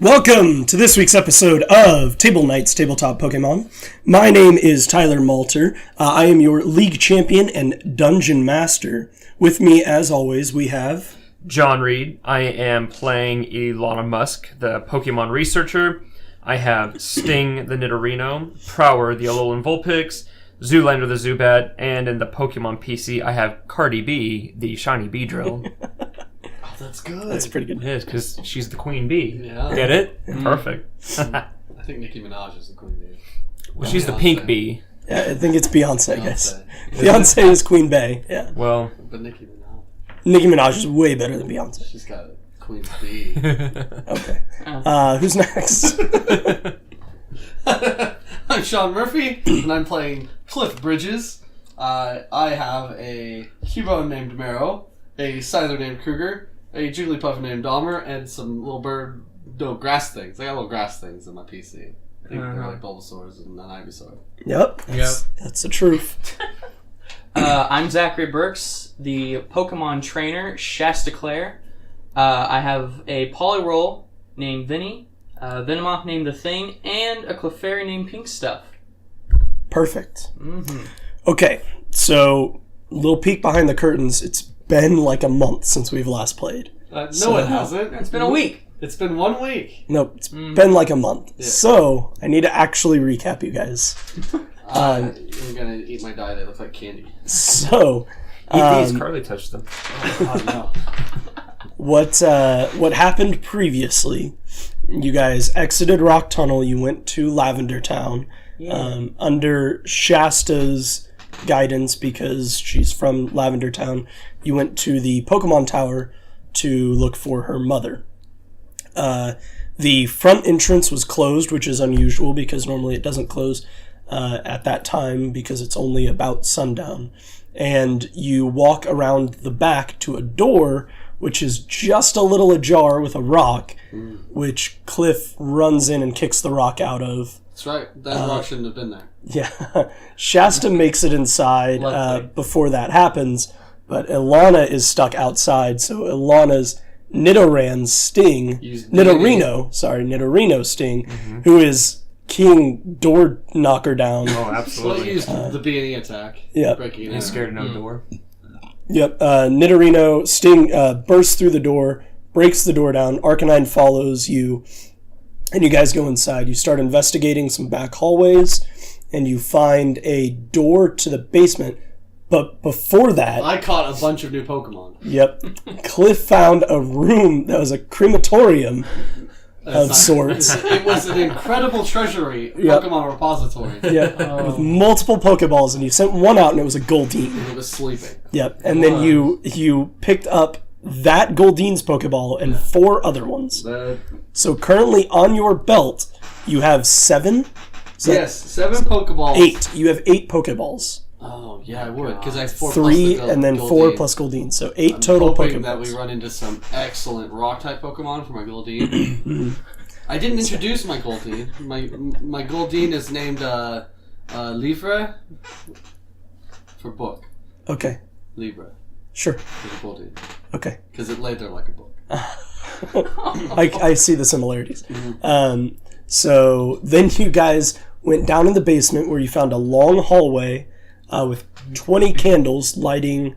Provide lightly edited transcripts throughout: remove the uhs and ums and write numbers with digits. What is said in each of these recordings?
Welcome to this week's episode of Table Knights Tabletop Pokemon. My name is Tyler Malter. I am your League Champion and Dungeon Master. With me, as always, we have... John Reed. I am playing Elona Musk, the Pokemon Researcher. I have Sting the Nidoran, Prower the Alolan Vulpix, Zoolander the Zubat, and in the Pokemon PC, I have Cardi B, the shiny Beedrill. That's good. That's pretty good. It is, because she's the queen bee. Yeah. Get it? Perfect. I think Nicki Minaj is the queen bee. Well, she's the pink bee. Yeah, I think it's Beyonce, guys. Beyonce is Queen Bey, yeah. Well, But Nicki Minaj. Nicki Minaj is way better than Beyonce. She's got a queen bee. Okay. Who's next? I'm Sean Murphy, and I'm playing Cliff Bridges. I have a Cubone named Marrow, a Scyther named Krueger, a Jigglypuff named Dahmer, and some little grass things. I got little grass things in my PC. I think they're like Bulbasaurs and an Ivysaur. Yep. That's the truth. I'm Zachary Birkes, the Pokemon trainer, Shasta Clair. I have a Poliwag named Vinnie, a Venomoth named the Thing, and a Clefairy named Pink Stuff. Perfect. Mm-hmm. Okay, so little peek behind the curtains. It's been like a month since we've last played. No, it hasn't. It's been a week. It's been 1 week. Nope, it's been like a month. Yeah. So, I need to actually recap you guys. I'm gonna eat my dye. They look like candy. So... eat these. Carly touched them. Oh, no. What happened previously, you guys exited Rock Tunnel, you went to Lavender Town, under Shasta's guidance, because she's from Lavender Town. You went to the Pokemon Tower to look for her mother. The front entrance was closed, which is unusual because normally it doesn't close at that time because it's only about sundown. And you walk around the back to a door which is just a little ajar with a rock, which Cliff runs in and kicks the rock out of. That's right. That rock shouldn't have been there. Yeah. Shasta makes it inside before that happens, but Elona is stuck outside, so Elona's Nidoran's Sting, Nidorino Sting, who is King Door Knocker Down. Oh, absolutely. Well, he used the B&E attack. Yeah. Breaking it He's scared of no door. Yep. Nidorino Sting bursts through the door, breaks the door down. Arcanine follows you, and you guys go inside. You start investigating some back hallways, and you find a door to the basement. But before that... I caught a bunch of new Pokemon. Yep. Cliff found a room that was a crematorium of sorts. It was an incredible treasury Pokemon repository. Yeah, with multiple Pokeballs, and you sent one out, and it was a Goldeen. And it was sleeping. Yep, and then you picked up that Goldeen's Pokeball and 4 other ones. So currently on your belt, you have 7? Yes, 7 Pokeballs. 8. You have 8 Pokeballs. Oh, yeah, I would, because I have 4 3 plus and then Goldeen. 4 plus Goldeen, so 8 I'm total hoping Pokeballs. that we run into some excellent Rock-type Pokemon for my Goldeen. I didn't introduce my Goldeen. My Goldeen is named Livre for book. Okay. Libra. Sure. For the Goldeen. Okay. Because it laid there like a book. I see the similarities. So then you guys went down in the basement where you found a long hallway with 20 candles lighting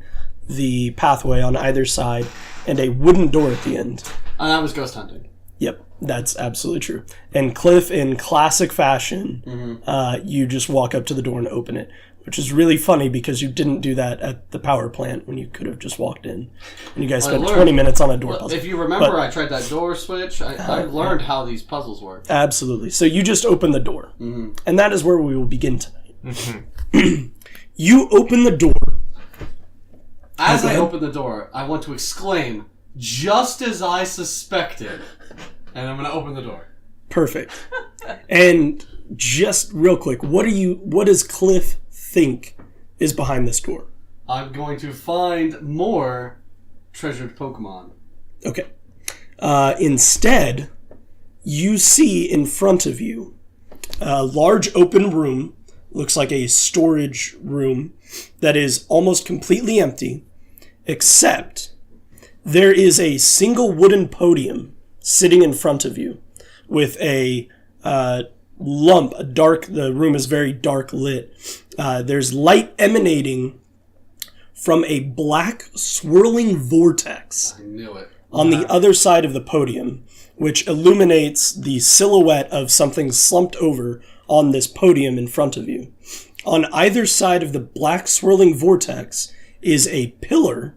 the pathway on either side and a wooden door at the end. And I was ghost hunting. Yep, that's absolutely true. And Cliff, in classic fashion, you just walk up to the door and open it, which is really funny because you didn't do that at the power plant when you could have just walked in. And you guys spent 20 minutes on a door puzzle. If you remember, I tried that door switch. I learned how these puzzles work. Absolutely. So you just opened the door. And that is where we will begin tonight. You open the door. As I open the door, I want to exclaim, just as I suspected. And I'm going to open the door. Perfect. And just real quick, what does Cliff think is behind this door? I'm going to find more treasured Pokemon. Okay. Instead, you see in front of you a large open room, looks like a storage room, that is almost completely empty, except there is a single wooden podium sitting in front of you with a lump, the room is very dark lit. There's light emanating from a black swirling vortex I knew it. on the other side of the podium, which illuminates the silhouette of something slumped over on this podium in front of you. On either side of the black swirling vortex is a pillar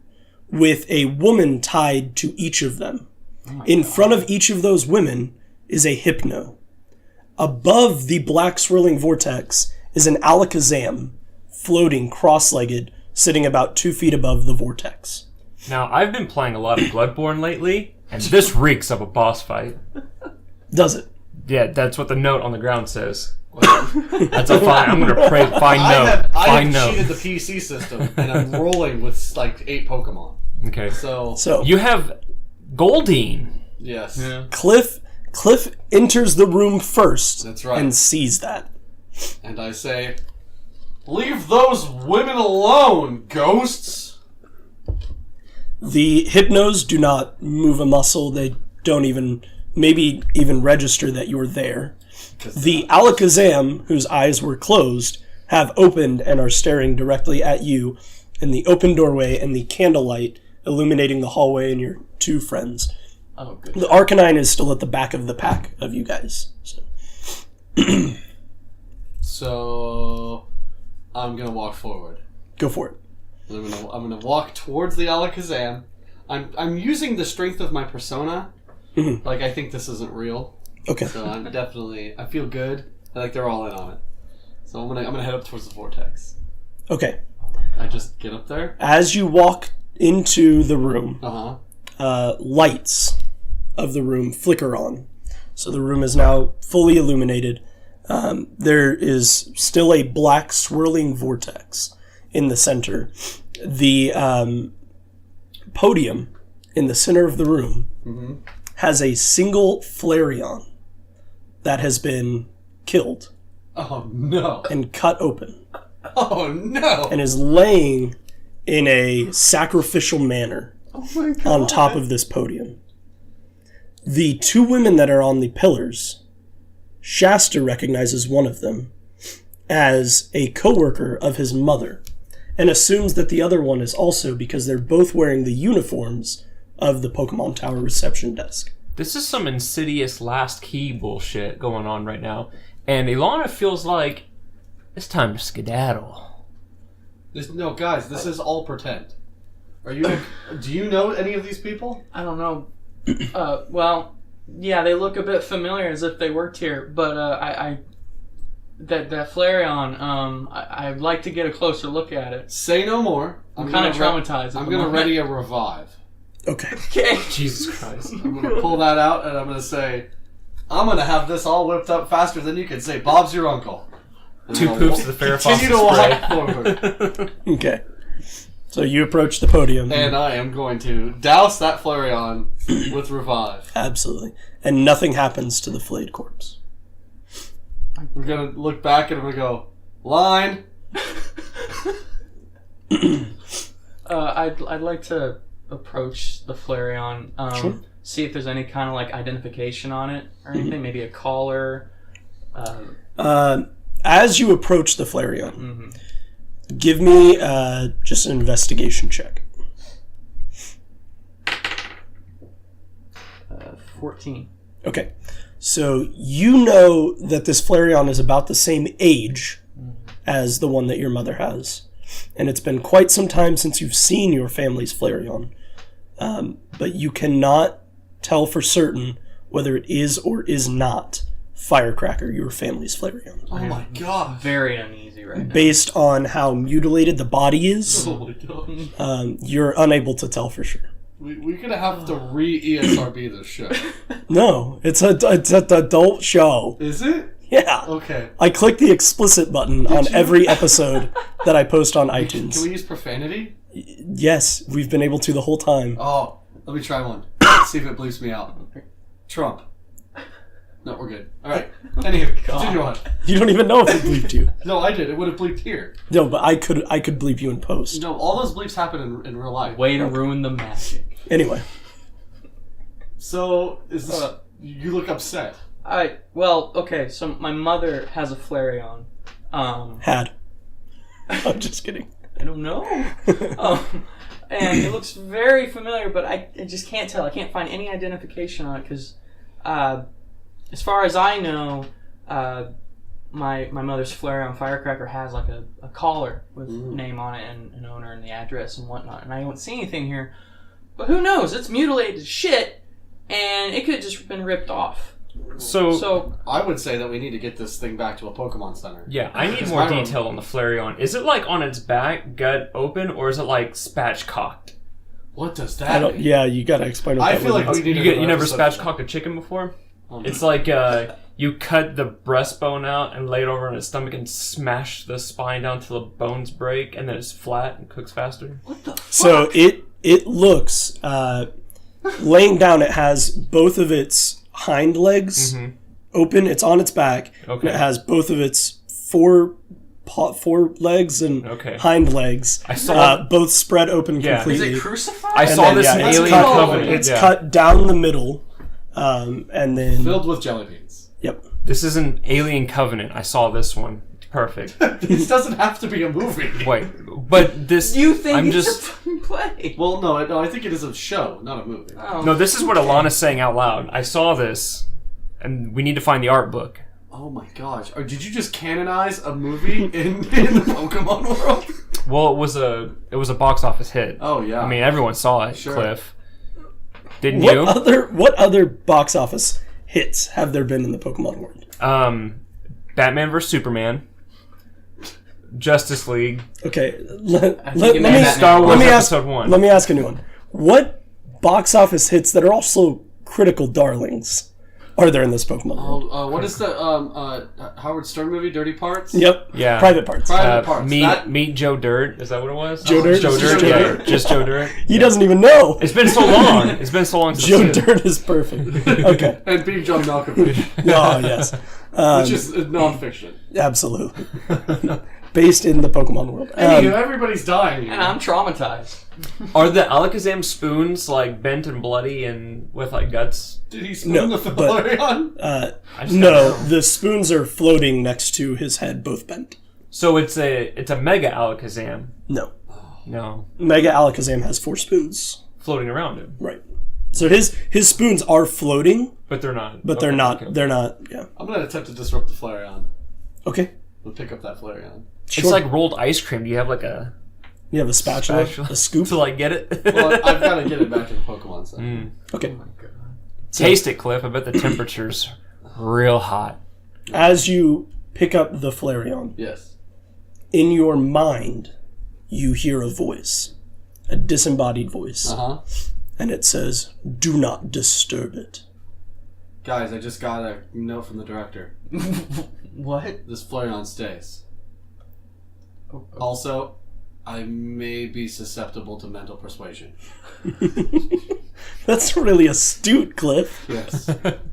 with a woman tied to each of them. In front of each of those women is a hypno. Above the black swirling vortex is an alakazam floating cross-legged, sitting about 2 feet above the vortex. Now, I've been playing a lot of Bloodborne lately, and this reeks of a boss fight. Does it? Yeah, that's what the note on the ground says. That's a fine. I'm gonna pray. Fine note. I Fine have note. cheated the PC system, and I'm rolling with like 8 Pokemon. Okay. So You have Goldeen. yes, Cliff enters the room first. That's right. And sees that. and I say, "Leave those women alone, ghosts." The hypnos do not move a muscle. They don't even register that you're there. The Alakazam, whose eyes were closed, have opened and are staring directly at you in the open doorway and the candlelight illuminating the hallway and your 2 friends. Oh, good. The Arcanine is still at the back of the pack of you guys. So I'm gonna walk forward. Go for it. I'm gonna walk towards the Alakazam. I'm using the strength of my persona. Like, I think this isn't real. Okay. So I feel good. I think they're all in on it. So I'm gonna head up towards the vortex. Okay. I just get up there. As you walk into the room, lights of the room flicker on. So the room is now fully illuminated. There is still a black swirling vortex in the center. The podium in the center of the room has a single Flareon that has been killed Oh no! and cut open Oh no! and is laying in a sacrificial manner on top of this podium. The 2 women that are on the pillars, Shasta recognizes one of them as a co-worker of his mother and assumes that the other one is also, because they're both wearing the uniforms of the Pokemon Tower reception desk. This is some insidious last key bullshit going on right now. And Elona feels like it's time to skedaddle. No, guys, this is all pretend. Are you? Do you know any of these people? I don't know. Well, yeah, they look a bit familiar as if they worked here, but that Flareon, I'd like to get a closer look at it. Say no more. I'm kind of traumatized. I'm gonna ready a revive. Okay. Okay. Jesus Christ. I'm gonna pull that out and I'm gonna say, I'm gonna have this all whipped up faster than you can say Bob's your uncle. And 2 I'm poops gonna of the Farrah continue to walk forward. Okay. So you approach the podium. And I am going to douse that Flareon with revive. Absolutely. And nothing happens to the flayed corpse. We're gonna look back and I'm gonna go, line. I'd like to approach the Flareon, Sure. see if there's any kind of like identification on it or anything, maybe a collar. As you approach the Flareon, give me just an investigation check. 14. Okay. So you know that this Flareon is about the same age as the one that your mother has. And it's been quite some time since you've seen your family's Flareon. But you cannot tell for certain whether it is or is not Firecracker, your family's Flareon. Oh my god. Very uneasy right now. Based on how mutilated the body is, Oh my god. you're unable to tell for sure. We're gonna have to re-ESRB this show. No, it's an adult show. Is it? Yeah. Okay. I click the explicit button on every episode that I post on iTunes. Can we use profanity? Yes, we've been able to the whole time. Oh, let me try one. See if it bleeps me out. Trump. No, we're good. Alright. Anywho, continue on. You don't even know if it bleeped you. No, I did. It would have bleeped here. No, but I could bleep you in post. No, all those bleeps happen in real life. Way to ruin the magic. Anyway, So, is this... you look upset. Okay, so my mother has a Flareon. Had. I'm just kidding. I don't know. And it looks very familiar, but I just can't tell. I can't find any identification on it because, as far as I know, my mother's Flareon Firecracker has like a collar with name on it and an owner and the address and whatnot. And I don't see anything here. But who knows? It's mutilated as shit, and it could have just been ripped off. So I would say that we need to get this thing back to a Pokemon Center. Yeah, I need more detail on the Flareon. Is it like on its back, gut open, or is it like spatchcocked? What does that mean? Yeah, you gotta explain what I that feel like means. we need to You never spatchcocked a chicken before? It's like you cut the breastbone out and lay it over on its stomach and smash the spine down till the bones break, and then it's flat and cooks faster. What the fuck? So it looks, laying down, it has both of its hind legs open. It's on its back. Okay. And it has both of its four legs and hind legs. I saw both spread open is completely. it crucified? I saw this in it's Alien cut, Covenant. It's cut down the middle, and then Filled with jelly beans. Yep. This is an Alien Covenant. I saw this one. Perfect. This doesn't have to be a movie. Wait, but this... You think I'm it's just... a fucking play? Well, no, I think it is a show, not a movie. Oh. No, this is what Alana's saying out loud. I saw this, and we need to find the art book. Oh my gosh. Or did you just canonize a movie in the Pokemon world? Well, it was a box office hit. Oh, yeah. I mean, everyone saw it, Sure. Cliff. Didn't you? What other box office hits have there been in the Pokemon world? Batman vs Superman, Justice League, Okay, Star Wars ask, Episode 1. Let me ask a new one. What box office hits that are also critical darlings are there in this Pokemon world? What is the Howard Stern movie, Dirty Parts? Yep. Yeah. Private Parts. Private Parts. Meet Joe Dirt. Is that what it was? Joe Dirt? Joe Just Dirt. Joe Yeah, Dirt. just Joe Dirt. He doesn't even know. It's been so long. It's been so long since Joe I've seen it. Dirt is perfect. Okay. And Big John Malkovich, Oh, yes. which is nonfiction. Absolutely. Based in the Pokemon world. Anywho, everybody's dying here. And I'm traumatized. Are the Alakazam spoons like bent and bloody and with like guts? Did he spoon No, the but- Flareon? I just No, don't know. the spoons are floating next to his head, both bent. So it's a Mega Alakazam. No. No, Mega Alakazam has 4 spoons. floating around him, Right. So his spoons are floating, but they're not. but they're Okay, not. okay. They're not. Yeah. I'm going to attempt to disrupt the Flareon. Okay. We'll pick up that Flareon. Sure. It's like rolled ice cream. Do you have like a You have a spatula, a scoop. to like get it? Well, I've got to get it back to the Pokemon Center. Okay. Taste it, Cliff. I bet the temperature's real hot. As you pick up the Flareon, Yes. in your mind, you hear a voice, a disembodied voice, Uh-huh. and it says, "Do not disturb it." Guys, I just got a note from the director. What? This Flareon stays. Also, I may be susceptible to mental persuasion. That's really astute, Cliff. Yes.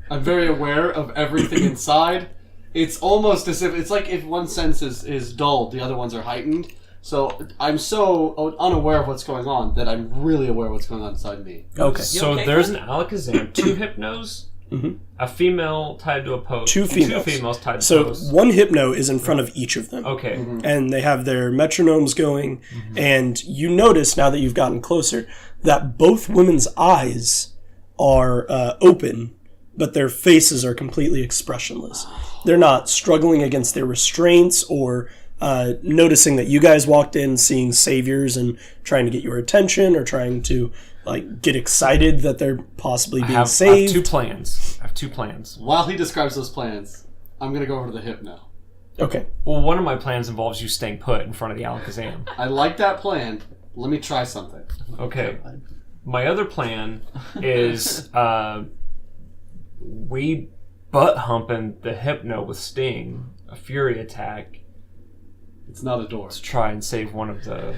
I'm very aware of everything inside. It's almost as if, it's like if one sense is dulled, the other ones are heightened. So I'm so unaware of what's going on that I'm really aware of what's going on inside me. Okay. So okay, there's an Alakazam, 2 Hypnos, a female tied to a post, 2 females. 2 females tied to So posts. one Hypno is in front of each of them. Okay. And they have their metronomes going. And you notice, now that you've gotten closer, that both women's eyes are open, but their faces are completely expressionless. They're not struggling against their restraints or noticing that you guys walked in, seeing saviors and trying to get your attention or trying to like get excited that they're possibly being I have saved. 2 plans. I have 2 plans. While he describes those plans, I'm going to go over to the Hypno. Okay. Well, one of my plans involves you staying put in front of the Alakazam. I like that plan. Let me try something. Okay. My other plan is we butt humping the Hypno with Sting, a Fury attack, It's not a door. to try and save one of the.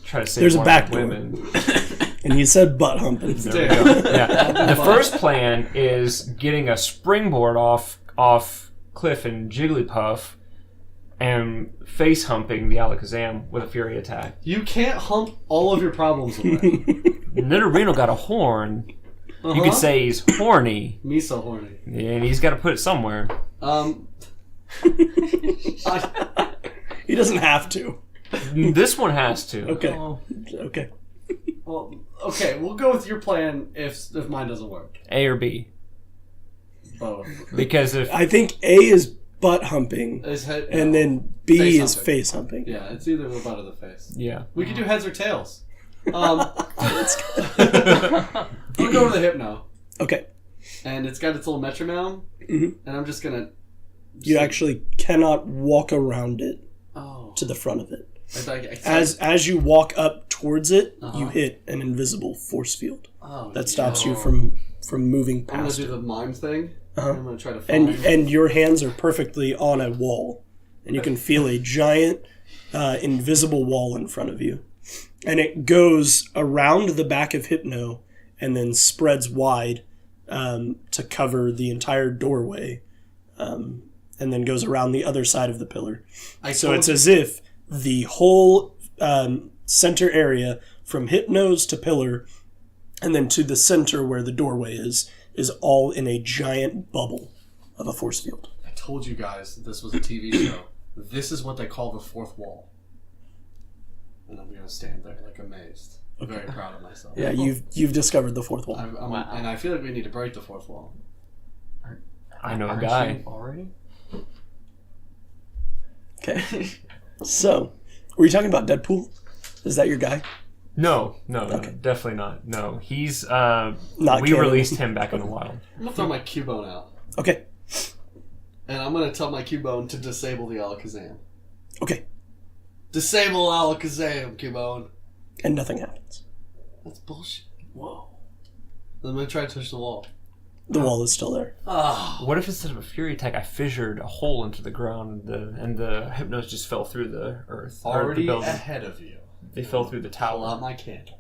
Try to save There's a one back of the door. women. And you said butt humping. There we go. Yeah. The first plan is getting a springboard off Cliff and Jigglypuff and face humping the Alakazam with a Fury attack. You can't hump all of your problems away. Nidorino got a horn. You could say he's horny. Me so horny. And he's got to put it somewhere. He doesn't have to. This one has to. Okay. Oh. Okay. Well, okay, we'll go with your plan if mine doesn't work. A or B. Both. Because if... I think A is butt humping, and then B Face is humping. face humping. Yeah, it's either the butt or the face. Yeah. We could do heads or tails. We'll go with the Hypno. Okay. And it's got its little metronome, and I'm just gonna... You actually cannot walk around it Oh. to the front of it. I As you walk up towards it, you hit an invisible force field that stops you from moving I'm gonna past do it. the mime thing. I'm gonna try to find... And your hands are perfectly on a wall, and you can feel a giant invisible wall in front of you. And it goes around the back of Hypno and then spreads wide to cover the entire doorway, and then goes around the other side of the pillar. So it's as if the whole center area from Hypno's to pillar and then to the center where the doorway is all in a giant bubble of a force field. I told you guys that this was a TV show. This is what they call the fourth wall. And I'm going to stand there like amazed. Okay. Very proud of myself. Yeah, you've discovered the fourth wall. Wow. And I feel like we need to break the fourth wall. I know a guy. Already? Okay. So, were you talking about Deadpool? Is that your guy? No, definitely not. No, he's Not we canon. released him back in the wild. I'm going to throw my Cubone out. Okay. And I'm going to tell my Cubone to disable the Alakazam. Okay. Disable Alakazam, Cubone. And nothing happens. That's bullshit. Whoa. I'm going to try to touch the wall. The wall is still there. Oh. What if instead of a fury attack, I fissured a hole into the ground and the Hypnos just fell through the earth? or Already the building? ahead of you. They fell through the Pull out tower. my candle.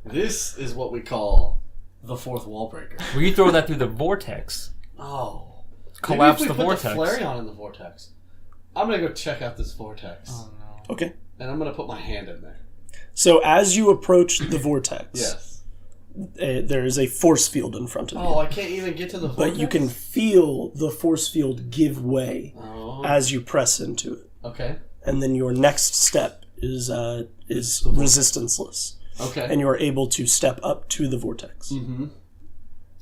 This is what we call the fourth wall breaker. Will you throw that through the vortex? Oh. Collapse Maybe if the we put vortex. the Flareon in the vortex. I'm going to go check out this vortex. Oh no. Okay. And I'm going to put my hand in there. So as you approach the vortex, Yes. There is a force field in front of you. Oh, I can't even get to the vortex? But you can feel the force field give way as you press into it. Okay. And then your next step is resistanceless. Okay. And you are able to step up to the vortex. Mm-hmm.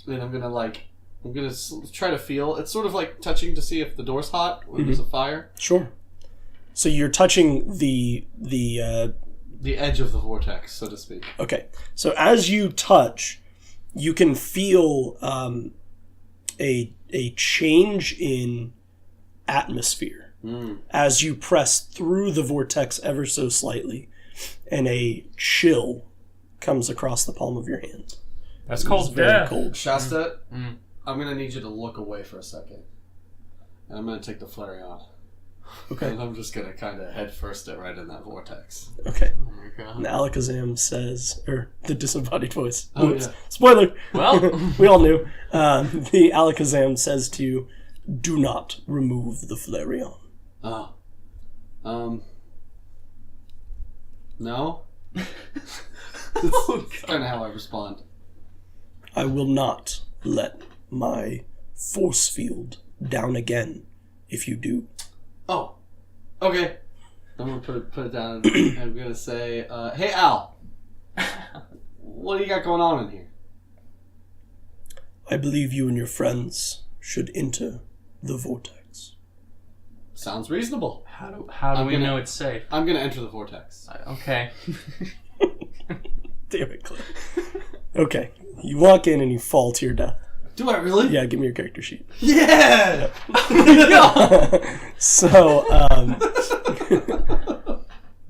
And I'm going to try to feel. It's sort of like touching to see if the door's hot or there's a fire. Sure. So you're touching the edge of the vortex, so to speak. Okay. So as you touch, you can feel a change in atmosphere as you press through the vortex ever so slightly, and a chill comes across the palm of your hand. That's called It's very death. cold. Shasta, I'm going to need you to look away for a second. And I'm going to take the Flareon. Okay. And I'm just going to kind of head first it right in that vortex. Okay. Oh my god. And Alakazam says, or the disembodied voice. Oh, Oops. yeah. Spoiler. Well. We all knew. The Alakazam says to you, "Do not remove the Flareon." Oh. No? That's kind of how I respond. I will not let my force field down again if you do. Oh. Okay. I'm going to put it down. I'm going to say, hey, Al. What do you got going on in here? I believe you and your friends should enter the vortex. Sounds reasonable. How do I'm we gonna- know it's safe? I'm going to enter the vortex. Okay. Damn it, Claire. Okay. You walk in and you fall to your death. Do I really? Yeah, give me your character sheet. Yeah! So,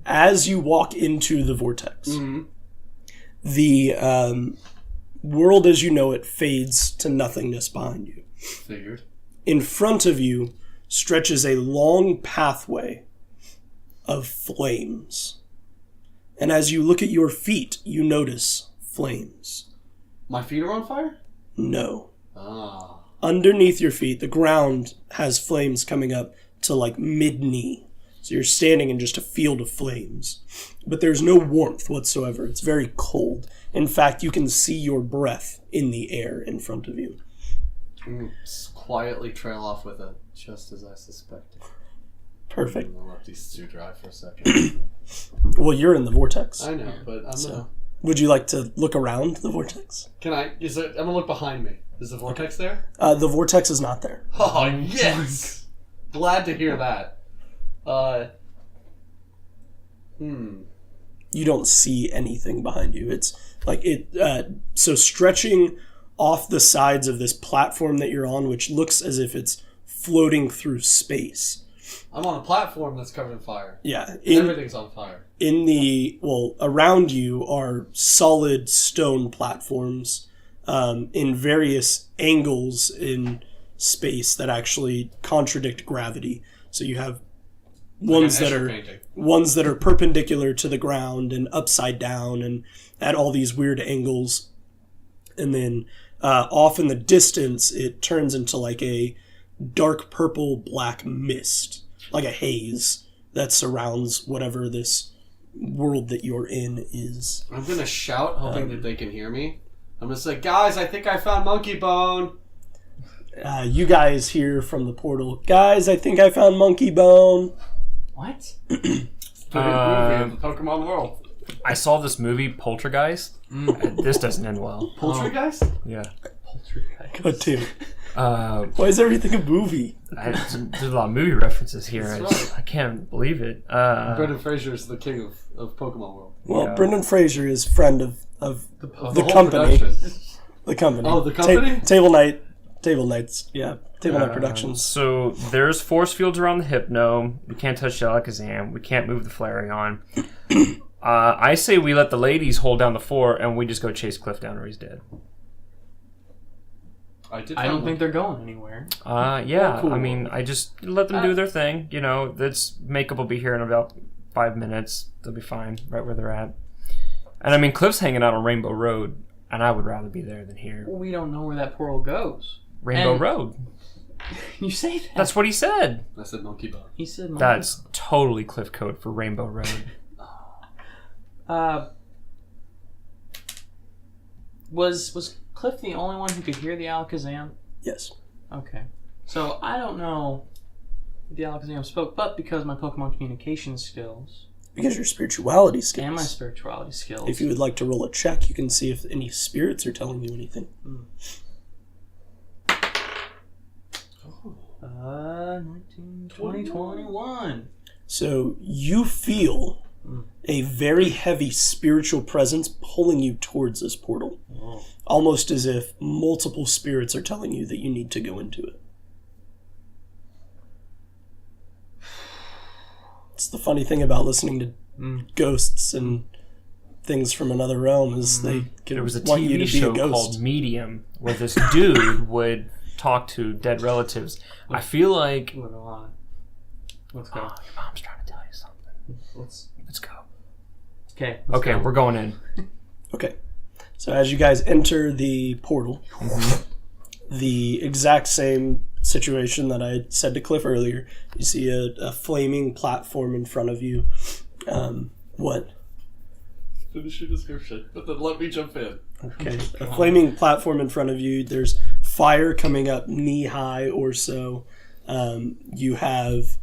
as you walk into the vortex, the world as you know it fades to nothingness behind you. Figured. In front of you stretches a long pathway of flames. And as you look at your feet, you notice flames. My feet are on fire? No. Ah. Underneath your feet, the ground has flames coming up to like mid-knee. So you're standing in just a field of flames. But there's no warmth whatsoever. It's very cold. In fact, you can see your breath in the air in front of you. Quietly trail off with it, just as I suspected. Perfect. I'll let these stew dry for a second. Well, you're in the vortex. I know, but I'm gonna... Would you like to look around the vortex? Can I... I'm gonna look behind me. Is the vortex there? The vortex is not there. Oh, yes! Glad to hear that. You don't see anything behind you. It's like so stretching off the sides of this platform that you're on, which looks as if it's floating through space. I'm on a platform that's covered in fire. Yeah. Everything's on fire. Around you are solid stone platforms in various angles in space that actually contradict gravity. So you have ones that are perpendicular to the ground and upside down and at all these weird angles. And then off in the distance, it turns into like a dark purple black mist, like a haze that surrounds whatever this world that you're in is. I'm going to shout, hoping that they can hear me. I'm going to say, guys, I think I found Monkey Bone. You guys hear from the portal, guys, I think I found Monkey Bone. What? Movie in the Pokemon world. I saw this movie, Poltergeist. This doesn't end well. Poltergeist? Yeah. Poltergeist. God damn it. Why is everything a movie? There's a lot of movie references here. That's right. I can't believe it. Brendan Fraser is the king of Pokemon world. Well, Yeah. Brendan Fraser is friend of the whole company. production. The company. Oh, the company? Table Nights. Yeah. Table Night Productions. So there's force fields around the Hypno. We can't touch the Alakazam. We can't move the Flareon. I say we let the ladies hold down the fort and we just go chase Cliff down or he's dead. I don't think they're going anywhere. Yeah. Oh, cool. I mean, I just let them do their thing. You know, this makeup will be here in about 5 minutes. They'll be fine right where they're at. And I mean, Cliff's hanging out on Rainbow Road, and I would rather be there than here. Well, we don't know where that portal goes. Rainbow Road. You say that? That's what he said. I said Monkey Bone. He said. That's totally Cliff code for Rainbow Road. Was Cliff the only one who could hear the Alakazam? Yes. Okay. So I don't know if the Alakazam spoke, but because my Pokemon communication skills Because your spirituality skills. and my spirituality skills. If you would like to roll a check, you can see if any spirits are telling you anything. 19, 20, 21. So you feel a very heavy spiritual presence pulling you towards this portal. Oh. Almost as if multiple spirits are telling you that you need to go into it. It's the funny thing about listening to ghosts and things from another realm is they can There was a want you TV to be show a ghost. called Medium where this dude would talk to dead relatives. I feel like... Let's go. Oh, your mom's trying to tell you something. Let's go. Okay. Okay, we're going in. Okay. So as you guys enter the portal, the exact same situation that I said to Cliff earlier. You see a flaming platform in front of you. What? Finish your description, but then let me jump in. Okay. A flaming platform in front of you. There's fire coming up knee high or so. You have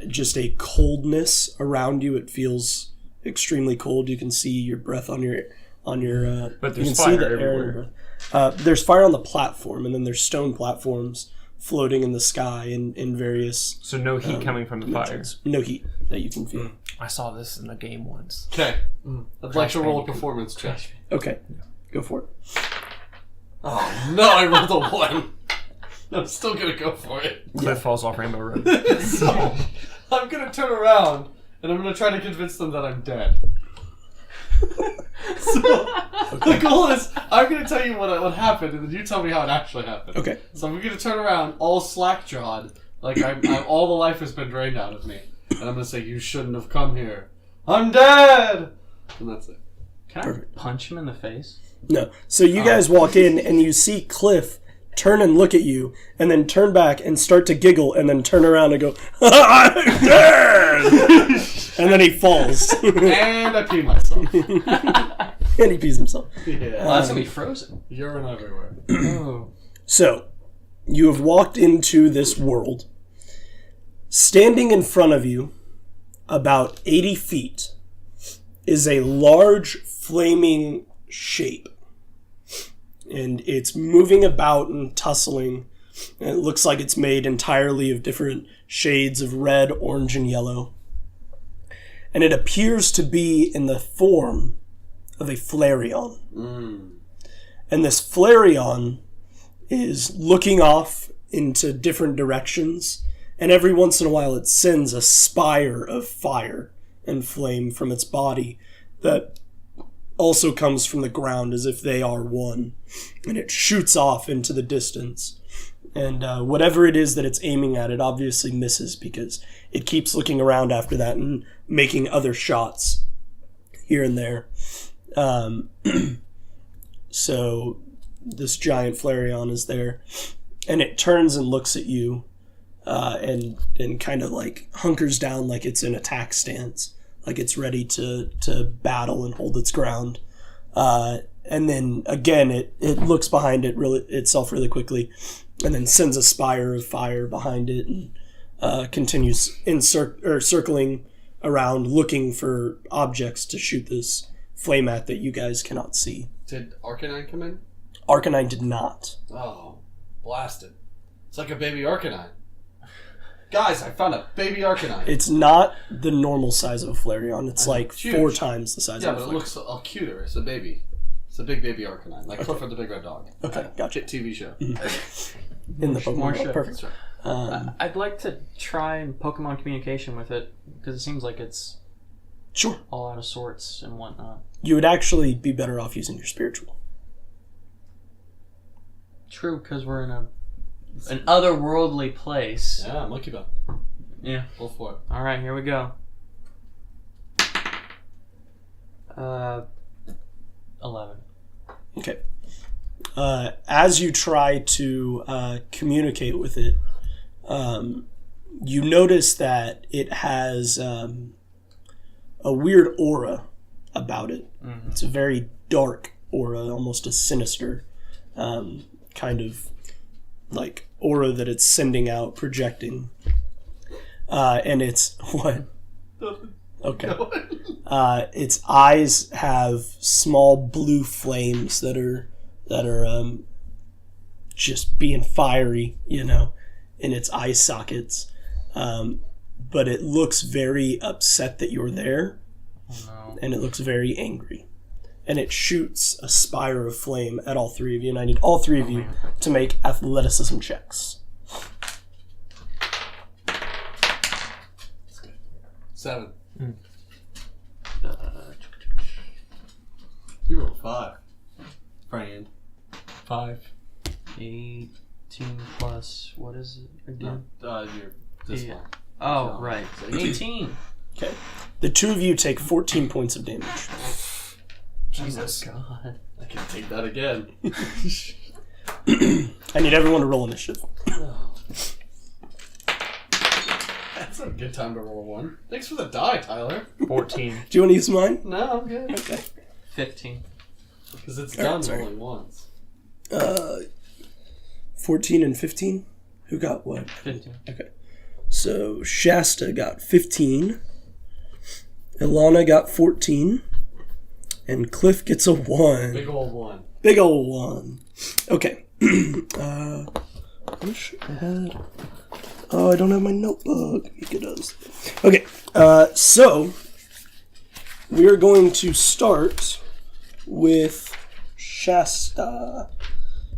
just a coldness around you. It feels extremely cold. You can see your breath on your But you there's can see fire the air in your everywhere. breath. There's fire on the platform, and then there's stone platforms floating in the sky in various So no heat coming from the fire. dimensions. No heat that you can feel. I saw this in the game once. Okay. I'd like to roll a performance check. Okay, go for it. Oh, no, I rolled a 1. I'm still going to go for it. Cliff falls off Rainbow Road. So, I'm going to turn around, and I'm going to try to convince them that I'm dead. So, the goal is, I'm going to tell you what happened, and then you tell me how it actually happened. Okay. So I'm going to turn around, all slack-jawed, like I'm all the life has been drained out of me. And I'm going to say, you shouldn't have come here. I'm dead! And that's it. Can I punch him in the face? No. So you guys walk in, and you see Cliff turn and look at you, and then turn back and start to giggle, and then turn around and go, and then he falls. And I pee myself. And he pees himself. Yeah. Well, that's gonna be frozen. Urine everywhere. Oh. So, you have walked into this world. Standing in front of you, about 80 feet, is a large flaming shape. And it's moving about and tussling. And it looks like it's made entirely of different shades of red, orange, and yellow. And it appears to be in the form of a Flareon. And this Flareon is looking off into different directions. And every once in a while it sends a spire of fire and flame from its body that also comes from the ground as if they are one. And it shoots off into the distance. And whatever it is that it's aiming at, it obviously misses because it keeps looking around after that and making other shots here and there. So this giant Flareon is there. And it turns and looks at you and kind of like hunkers down like it's in attack stance. Like it's ready to battle and hold its ground. And then again, it looks behind itself really quickly, and then sends a spire of fire behind it, and continues circling around, looking for objects to shoot this flame at that you guys cannot see. Did Arcanine come in? Arcanine did not. Oh, blasted! It's like a baby Arcanine. Guys, I found a baby Arcanine. It's not the normal size of a Flareon. It's like huge. 4 times the size Yeah, of a but Flareon. it looks all cuter. It's a baby. It's a big baby Arcanine, like Clifford the Big Red Dog. Okay, gotcha. TV show. In the Pokemon more show. shows. Perfect. I'd like to try Pokemon communication with it because it seems like it's Sure. all out of sorts and whatnot. You would actually be better off using your spiritual. True, because we're in an otherworldly place. Yeah, Monkey Bell. Yeah. Go for it. All right, here we go. 11. Okay. As you try to communicate with it, you notice that it has a weird aura about it. Mm-hmm. It's a very dark aura, almost a sinister kind of like aura that it's sending out, projecting. And it's what? Okay. Its eyes have small blue flames that are just being fiery, in its eye sockets. But it looks very upset that you're there. Oh, no. And it looks very angry. And it shoots a spire of flame at all 3 of you, and I need all 3 of you to make athleticism checks. 7. You rolled 5. Friend. 5. 18 plus, what is it again? You're this one. Oh, So, right. so 18. Okay. The 2 of you take 14 points of damage. Jesus. Oh, God. I can take that again. I need everyone to roll initiative. That's a good time to roll 1. Thanks for the die, Tyler. 14. Do you want to use mine? No, I'm good. Okay. 15. Because it's All right, done sorry. rolling once. 14 and 15? Who got what? 15. Okay. So Shasta got 15. Elona got 14. And Cliff gets a 1. Big old 1. Big ol' 1. Okay. Wish I had... Oh, I don't have my notebook. Mika does. Okay. So we are going to start with Shasta.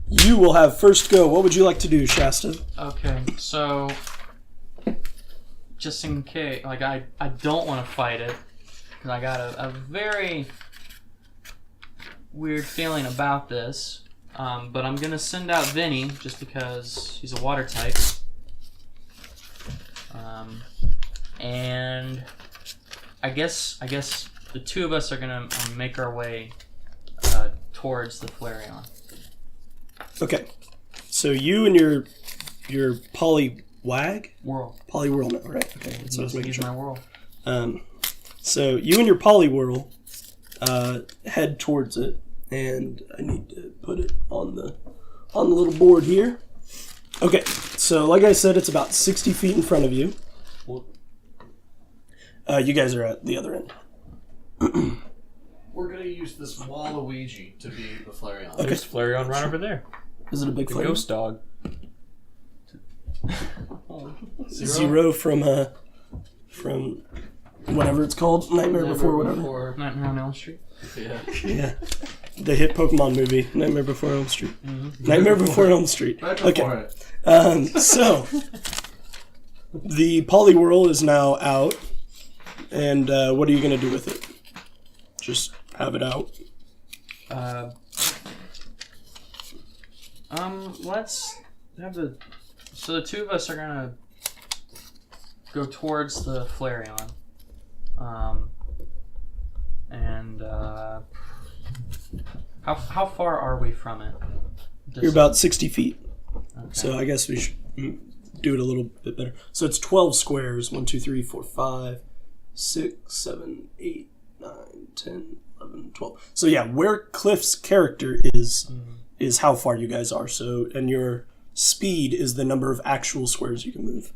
You will have first go. What would you like to do, Shasta? Okay, so just in case, like I don't want to fight it because I got a very weird feeling about this. But I'm gonna send out Vinny just because he's a water type. And I guess the 2 of us are gonna make our way towards the Flareon. Okay. So you and your Poliwag? Whirl. Poliwhirl now, right? Okay, so I was making Use sure. my whirl. So you and your Poliwhirl head towards it, and I need to put it on the little board here. Okay, so like I said, it's about 60 feet in front of you. You guys are at the other end. We're gonna use this Waluigi to be the Flareon. Okay. There's Flareon right over there. Is it a big The flame? ghost dog. Zero from whatever it's called, Nightmare Before whatever. Nightmare on Elm Street. Yeah. Yeah, the hit Pokemon movie, Nightmare Before Elm Street. Nightmare Before Elm Street. Right before Okay, it. so the Poliwhirl is now out, and what are you gonna do with it? Just have it out. Let's have the. So the two of us are gonna go towards the Flareon. How far are we from it? You're about 60 feet, Okay. so I guess we should do it a little bit better. So it's 12 squares. 1, 2, 3, 4, 5, 6, 7, 8, 9, 10, 11, 12. So yeah, where Cliff's character is how far you guys are. So, and your speed is the number of actual squares you can move.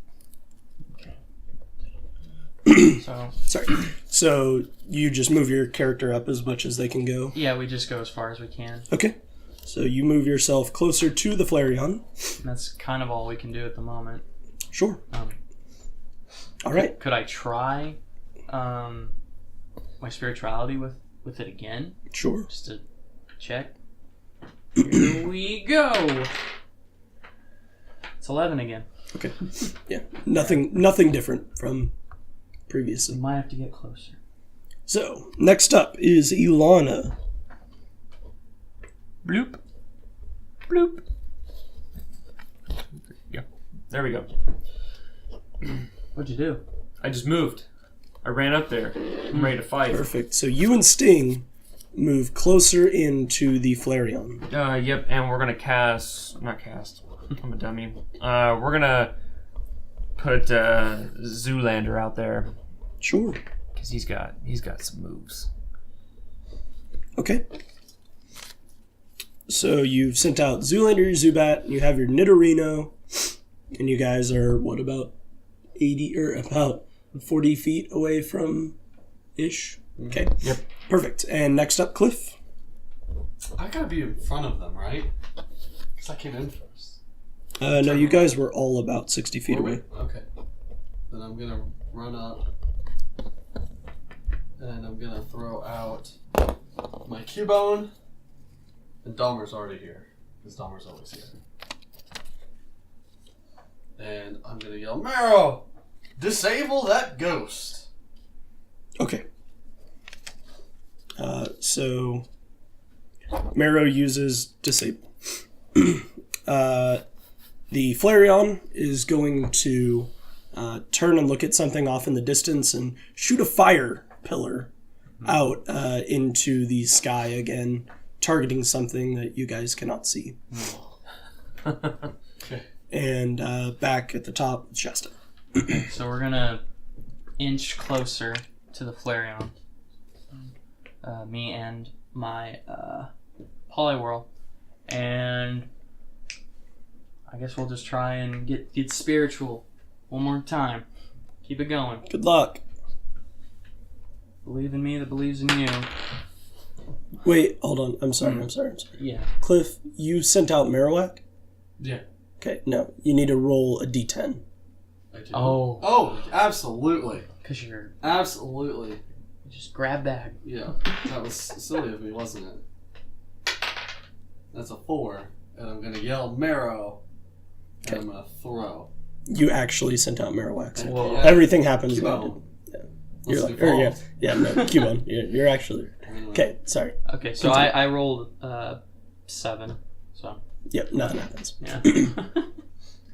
So Sorry. So you just move your character up as much as they can go. yeah, we just go as far as we can. Okay. So you move yourself closer to the Flareon. And that's kind of all we can do at the moment. Sure. Um, All right. Could I try my spirituality with it again? Sure. Just to check. Here we go. It's 11 again. Okay. Yeah. Nothing different from previously. We might have to get closer. So next up is Elona. Bloop. Bloop. Yeah. There we go. What'd you do? I just moved. I ran up there. I'm ready to fight. Perfect. So you and Sting move closer into the Flareon. Yep, and we're gonna not cast. I'm a dummy. We're gonna put Zoolander out there Sure. because he's got some moves. Okay. So you've sent out Zoolander, your Zubat, you have your Nidorino, and you guys are, what, about 80 or about 40 feet away from ish? Okay. Yep. Perfect. And next up, Cliff. I gotta be in front of them, right? Because I came in first. No, you guys were all about 60 feet Were we? away. Okay. Then I'm gonna run up. And I'm gonna throw out my Cubone. And Dahmer's already here. Because Dahmer's always here. And I'm gonna yell, Marrow! Disable that ghost! Okay. So Marrow uses disable. The Flareon is going to turn and look at something off in the distance and shoot a fire pillar out into the sky again, targeting something that you guys cannot see. Okay. And back at the top, Shasta. So we're gonna inch closer to the Flareon. Me and my Poliwhirl. And I guess we'll just try and get spiritual one more time. Keep it going. Good luck. Believe in me that believes in you. Wait, hold on. I'm sorry. Yeah. Cliff, you sent out Marowak? Yeah. Okay, no. You need to roll a d10. I do. Oh. Oh, absolutely. Because you're Absolutely. just grab bag. Yeah. That was silly of me, wasn't it? That's a 4. And I'm gonna yell Marrow. And I'm gonna throw. You actually sent out Marowak. So Whoa. Yeah. everything happens. Cubone. You're Let's like, do or, falls. yeah, no, Cubone. You're actually okay. Sorry. Okay, so Continue. I rolled 7. So, Yep, nothing happens. yeah.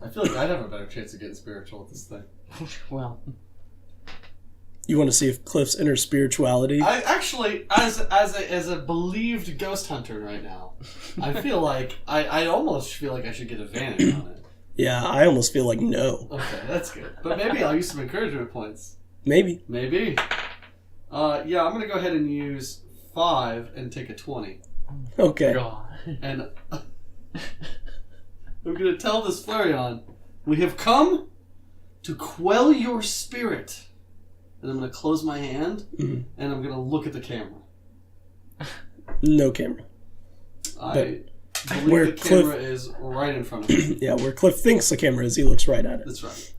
I feel like I'd have a better chance of getting spiritual with this thing. Well, You want to see if Cliff's inner spirituality... I actually, as a believed ghost hunter right now, I feel like... I almost feel like I should get advantage on it. Yeah, I almost feel like no. Okay, that's good. But maybe I'll use some encouragement points. Maybe. Maybe. Yeah, I'm going to go ahead and use 5 and take a 20. Okay. God. And I'm going to tell this Flareon, we have come to quell your spirit. And I'm going to close my hand, and I'm going to look at the camera. No camera. I believe where the camera is right in front of me. Yeah, where Cliff thinks the camera is, he looks right at it. That's right.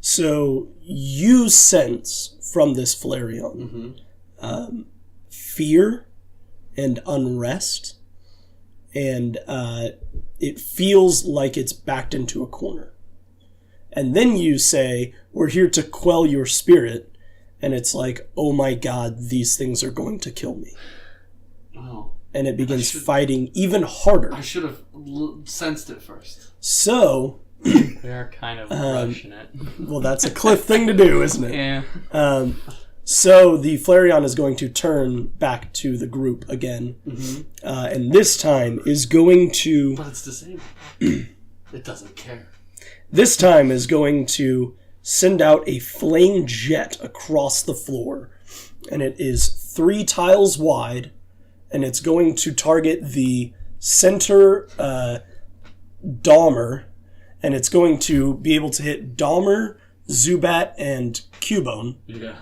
So you sense from this Flareon fear and unrest, and it feels like it's backed into a corner. And then you say, we're here to quell your spirit, and it's like, oh my god, these things are going to kill me. Oh. And it begins fighting even harder. I should have sensed it first. So... We are kind of rushing it. Well, that's a Cliff thing to do, isn't it? Yeah. So the Flareon is going to turn back to the group again. And this time is going to... But it's disabled. It doesn't care. This time is going to send out a flame jet across the floor. And it is 3 tiles wide. And it's going to target the center Dahmer. And it's going to be able to hit Dahmer, Zubat, and Cubone. Yeah.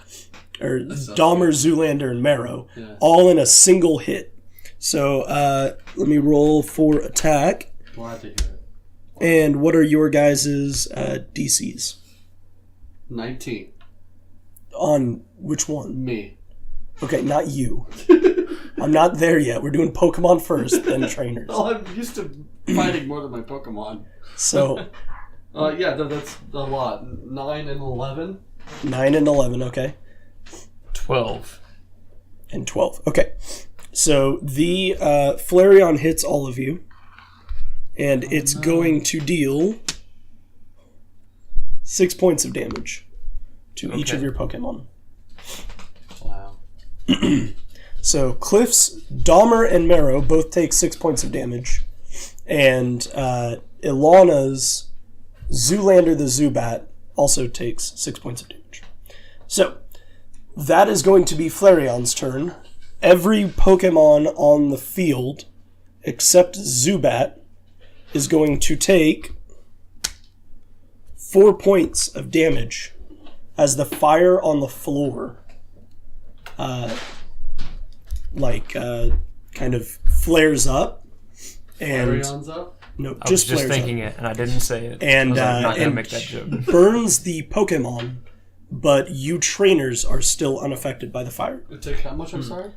Or Dahmer, Zoolander, and Marrow. Yeah. All in a single hit. So let me roll for attack. Glad to hear it. And what are your guys' DCs? 19. On which one? Me. Okay, not you. I'm not there yet. We're doing Pokemon first, then trainers. Well, I'm used to fighting more than my Pokemon. So... yeah, that's a lot. 9 and 11. 9 and 11, okay. 12. And 12, okay. So the Flareon hits all of you. And it's going to deal 6 points of damage to each of your Pokemon. Wow. So Cliff's Dahmer and Marrow both take 6 points of damage. And Elona's Zoolander the Zubat also takes 6 points of damage. So that is going to be Flareon's turn. Every Pokemon on the field except Zubat is going to take 4 points of damage as the fire on the floor kind of flares up. And Flareon's up? no, I just was just flares thinking up. it, and I didn't say it. And, I was like, not gonna and make that joke. burns the Pokemon, but you trainers are still unaffected by the fire. It took how much, I'm sorry?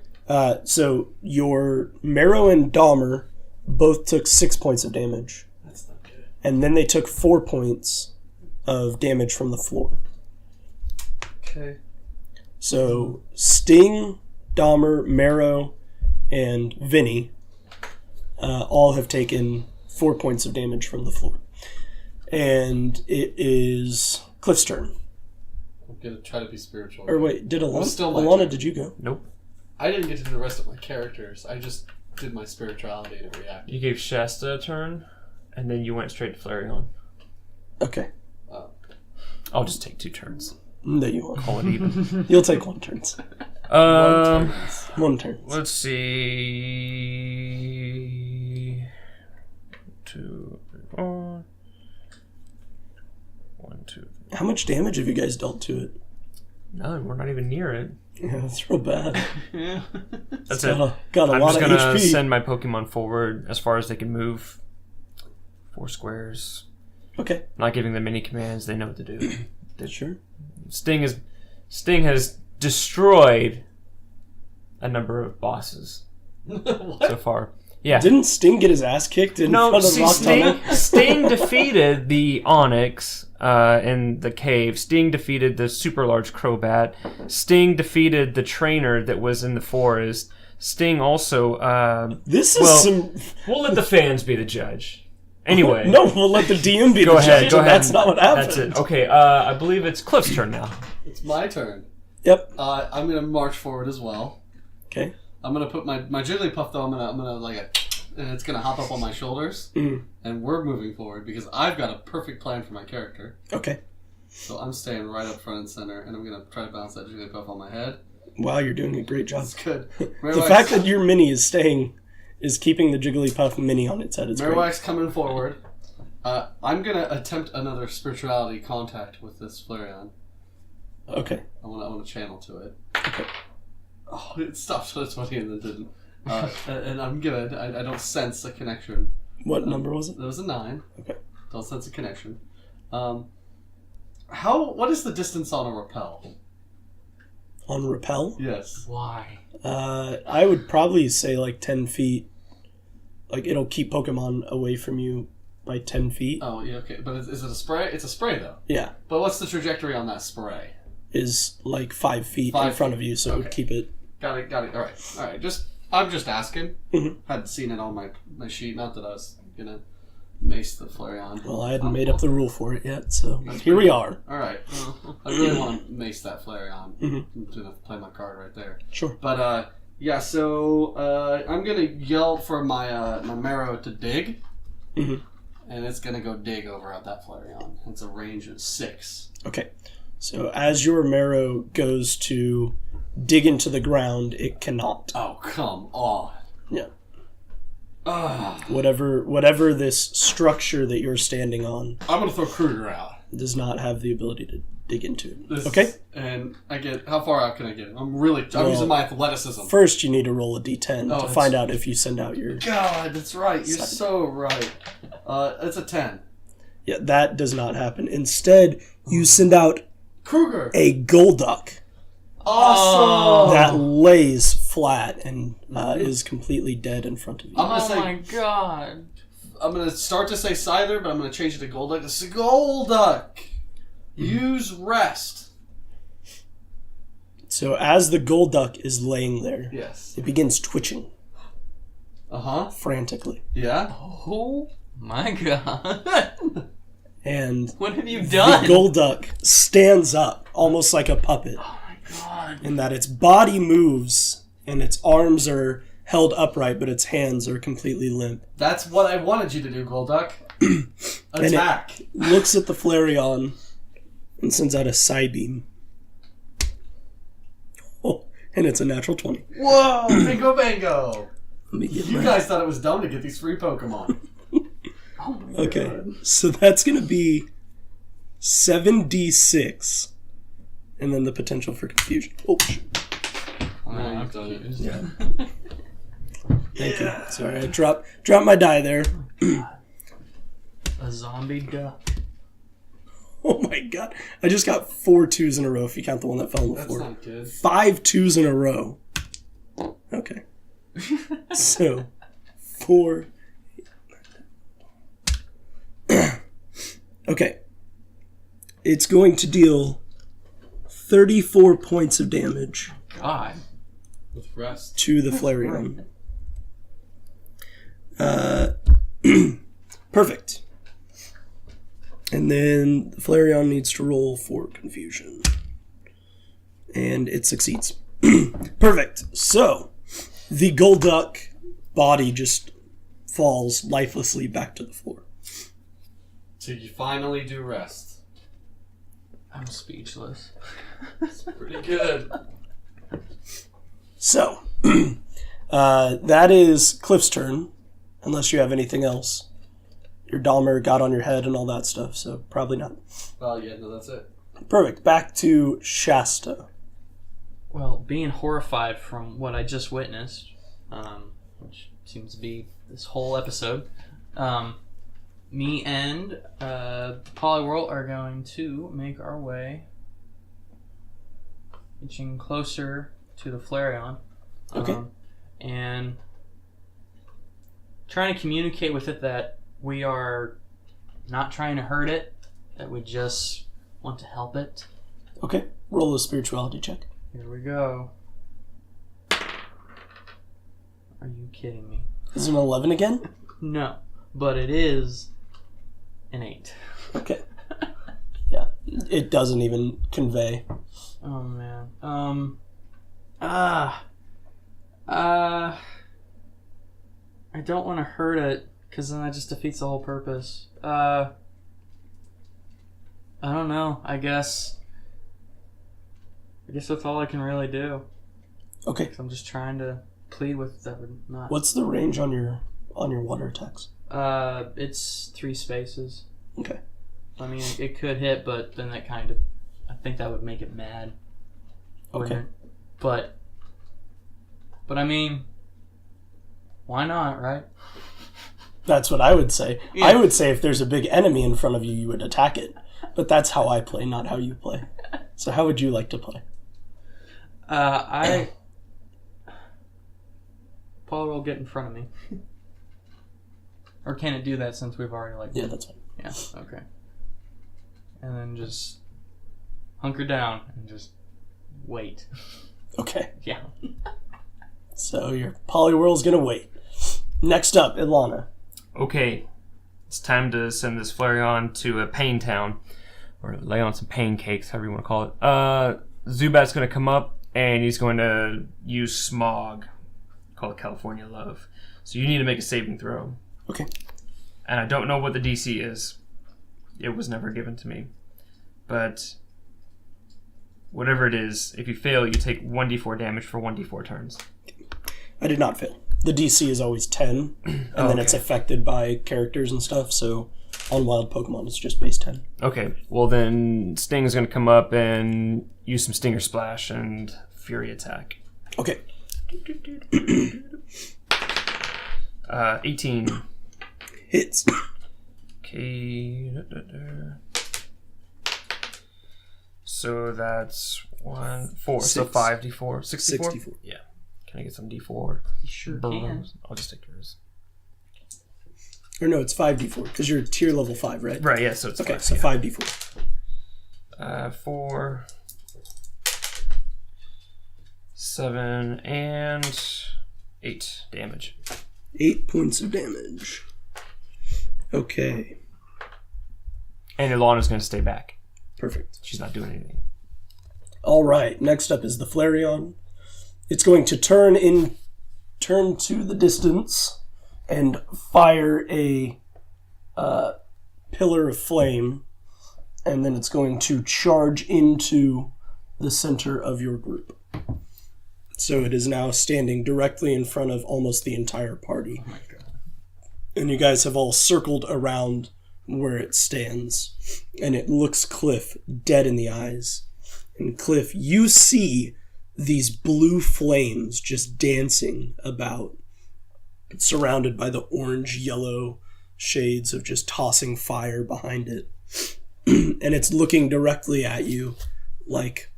So your Marrow and Dahmer both took 6 points of damage. That's not good. And then they took 4 points of damage from the floor. Okay. So Sting, Dahmer, Marrow, and Vinnie all have taken 4 points of damage from the floor. And it is Cliff's turn. I'm going to try to be spiritual. Or wait, did Alana? still my Alana, turn. did you go? Nope. I didn't get to do the rest of my characters. I just did my spirituality to react. You gave Shasta a turn, and then you went straight to Flareon. Okay. I'll just take 2 turns. No, you won't. Call it even. You'll take 1 turn. One turn. Let's see. 2, 3, 4. 1, 2. How much damage have you guys dealt to it? None. We're not even near it. Yeah, that's real bad. Yeah. That's it. Got a I'm lot just of gonna HP. send my Pokemon forward as far as they can move. 4 squares. Okay. Not giving them any commands. They know what to do. Sure. Sting has destroyed a number of bosses so far. Yeah. Didn't Sting get his ass kicked in front of the rock tunnel? Sting defeated the Onyx in the cave. Sting defeated the super large Crobat. Sting defeated the trainer that was in the forest. Sting also... This is some... We'll let the fans be the judge. Anyway. No, we'll let the DM be Go the ahead, judge, go and ahead. That's not what happened. That's it. Okay, I believe it's Cliff's turn now. It's my turn. Yep. I'm gonna march forward as well. Okay. I'm gonna put my Jigglypuff though. I'm gonna like and it's gonna hop up on my shoulders, and we're moving forward because I've got a perfect plan for my character. Okay. So I'm staying right up front and center, and I'm gonna try to bounce that Jigglypuff on my head. Wow, you're doing a great job. That's good. The fact that your mini is keeping the Jigglypuff mini on its head is great. Marowak's coming forward. I'm gonna attempt another spirituality contact with this Flareon. Okay. I want to channel to it. Okay. Oh, it stopped at 20 and then didn't. And I'm good. I don't sense a connection. What number was it? There was a 9. Okay. Don't sense a connection. What is the distance on a repel? On repel? Yes. Why? I would probably say like 10 feet. Like, it'll keep Pokemon away from you by 10 feet. Oh, yeah, okay. But is it a spray? It's a spray, though. Yeah. But what's the trajectory on that spray? Is like 5 feet 5 in front of you, so it would keep it. Got it. All right. I'm just asking. Mhm. Hadn't seen it on my sheet. Not that I was gonna mace the Flareon. Well, I hadn't made up the rule for it yet, so here we are. All right. Well, I really want to mace that Flareon. I'm gonna play my card right there. Sure. But yeah. So I'm gonna yell for my my Marrow to dig, Mhm. and it's gonna go dig over at that Flareon. It's a range of 6. Okay. So as your Marrow goes to dig into the ground, it cannot. Oh, come on. Yeah. Ugh. Whatever this structure that you're standing on I'm gonna throw Krueger out. does not have the ability to dig into it. This- Okay? And I get, how far out can I get? I'm Well, using my athleticism. First, you need to roll a d10 Oh, to find out if you send out your... God, that's right. You're so right. It's a 10. Yeah, that does not happen. Instead, you send out Krueger! a Golduck Awesome! that lays flat and is completely dead in front of you. I'm gonna Oh say, my god. I'm gonna start to say Scyther, but I'm gonna change it to Golduck. This is Golduck! Use rest. So as the Golduck is laying there, Yes. it begins twitching Uh-huh. frantically. Yeah? Oh my god. And What have you the done? Golduck stands up, almost like a puppet, Oh my god. in that its body moves and its arms are held upright, but its hands are completely limp. That's what I wanted you to do, Golduck. Attack. Looks at the Flareon and sends out a Psybeam. Oh, and it's a natural 20. Whoa! Bingo bango! Let me get You my... guys thought it was dumb to get these free Pokemon. Oh my Okay, god. so that's going to be 7d6, and then the potential for confusion. Oh, shit. Alright, you've done it. Yeah. Thank you. Sorry, I dropped my die there. A zombie duck. Oh my god. I just got 4 2s in a row if you count the one that fell on the That's floor. not good. 5 2s in a row. Okay. So, 4. Okay. It's going to deal 34 points of damage God. With rest. to the Flareon. Perfect. And then the Flareon needs to roll for confusion. And it succeeds. Perfect. So, the Golduck body just falls lifelessly back to the floor. So you finally do rest. I'm speechless. Pretty good. So, that is Cliff's turn, unless you have anything else. Your Dahmer got on your head and all that stuff, so probably not. Well, yeah, no, that's it. Perfect. Back to Shasta. Well, being horrified from what I just witnessed, which seems to be this whole episode, me and Poliwhirl are going to make our way inching closer to the Flareon. Okay. And trying to communicate with it that we are not trying to hurt it, that we just want to help it. Okay. Roll a spirituality check. Here we go. Are you kidding me? Is it an 11 again? No, but it is an 8. Okay. Yeah, it doesn't even convey. Oh man. I don't want to hurt it because then that just defeats the whole purpose. I don't know. I guess that's all I can really do. Okay. 'Cause I'm just trying to plead with that would not. What's the range on your water attacks? It's 3 spaces. Okay. I mean, it could hit, but then that kind of, I think that would make it mad. Okay. But I mean, why not, right? That's what I would say. Yeah. I would say if there's a big enemy in front of you, you would attack it. But that's how I play, not how you play. So how would you like to play? Paul will get in front of me. Or can it do that since we've already Yeah, that's fine. Yeah, okay. And then just hunker down and just wait. Okay. Yeah. So your Poliwhirl's gonna wait. Next up, Elona. Okay, it's time to send this Flareon to a pain town, or lay on some pancakes, however you want to call it. Zubat's going to come up, and he's going to use Smog, call it California Love. So you need to make a saving throw. Okay. And I don't know what the DC is. It was never given to me. But whatever it is, if you fail, you take 1d4 damage for 1d4 turns. I did not fail. The DC is always 10, and then it's affected by characters and stuff, so on wild Pokemon it's just base 10. Okay, well then Sting is going to come up and use some Stinger Splash and Fury Attack. Okay. 18. Hits. Okay. So that's 4. So 5d4. 64? 64. Yeah. Can I get some d4? You sure can. I'll just take yours. Or no, it's 5d4, because you're tier level 5, right? Right, yeah, so it's Okay, 5. so yeah. 5d4. 4, 7, and 8 damage. 8 points of damage. Okay. And Elona's going to stay back. Perfect. She's not doing anything. Alright, next up is the Flareon. It's going to turn to the distance and fire a pillar of flame, and then it's going to charge into the center of your group. So it is now standing directly in front of almost the entire party. Oh my god. And you guys have all circled around where it stands, and it looks Cliff dead in the eyes. And Cliff, you see these blue flames just dancing about, surrounded by the orange-yellow shades of just tossing fire behind it. And it's looking directly at you like,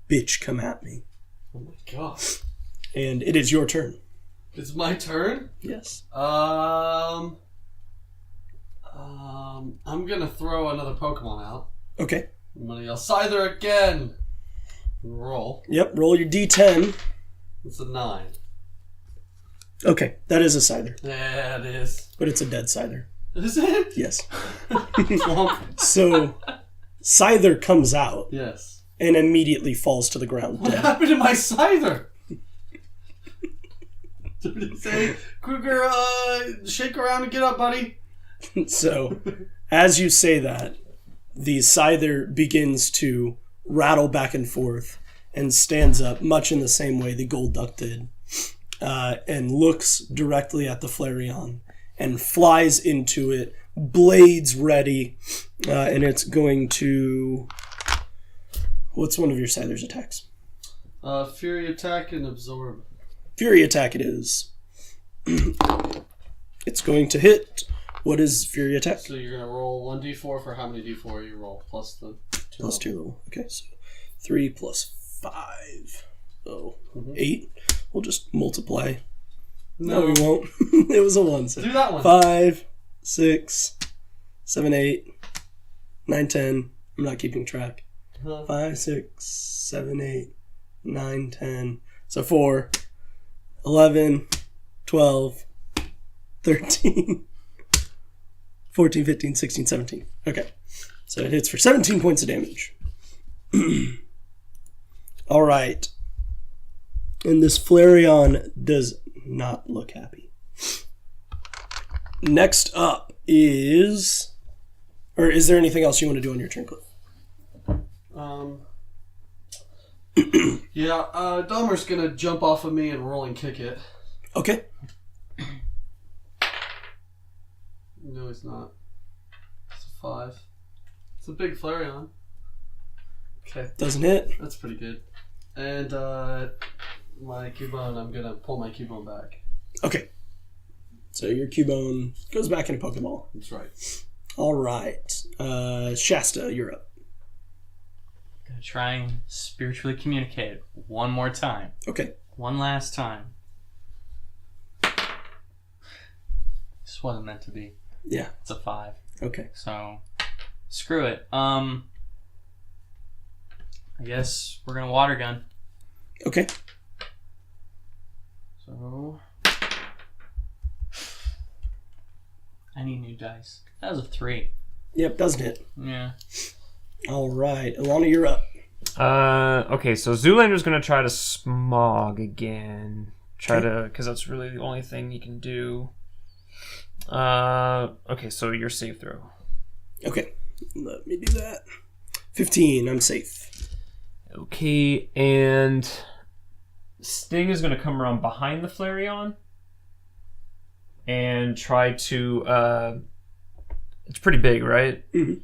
bitch, come at me. Oh my god. And it is your turn. It's my turn? Yes. I'm gonna throw another Pokemon out. Okay. I'm gonna yell, Scyther again! Roll. Yep, roll your d10. It's a 9. Okay, that is a Scyther. Yeah, it is. But it's a dead Scyther. Is it? Yes. Well, So, Scyther comes out yes. and immediately falls to the ground What dead. happened to my Scyther? Did it say, Krueger, shake around and get up, buddy? So, as you say that, the Scyther begins to rattle back and forth and stands up, much in the same way the Golduck did, and looks directly at the Flareon and flies into it, blades ready, and it's going to... What's one of your Scyther's attacks? Fury attack and absorb. Fury attack it is. It's going to hit. What is Fury attack? So you're gonna roll 1d4 for how many d4 you roll, plus the 2 Plus 2 level. Okay, so 3 plus 5. Oh, 8. We'll just multiply. No, we won't. It was a 1. So Do that one. 5, 6, 7, 8, 9, 10. I'm not keeping track. 5, 6, 7, 8, 9, 10. So 4, 11, 12, 13, 14, 15, 16, 17. Okay. So it hits for 17 points of damage. All right. And this Flareon does not look happy. Next up is... Or is there anything else you want to do on your turn, Cliff? Yeah, Dahmer's gonna jump off of me and rolling kick it. Okay. No, he's not. It's a 5. It's a big Flareon. Okay. Doesn't hit. That's pretty good. And, my Cubone, I'm gonna pull my Cubone back. Okay. So your Cubone goes back into Pokeball. That's right. All right. Shasta, you're up. Gonna try and spiritually communicate one more time. Okay. One last time. This wasn't meant to be. Yeah. It's a 5. Okay. So, screw it. I guess we're gonna water gun. Okay. So, I need new dice. That was a 3. Yep, doesn't hit. Yeah. All right. Elona, you're up. Okay, so Zoolander's gonna try to smog again. Because that's really the only thing you can do. Okay, so your save throw. Okay. Let me do that. 15. I'm safe. Okay, and Sting is gonna come around behind the Flareon and try to. It's pretty big, right? Mm-hmm.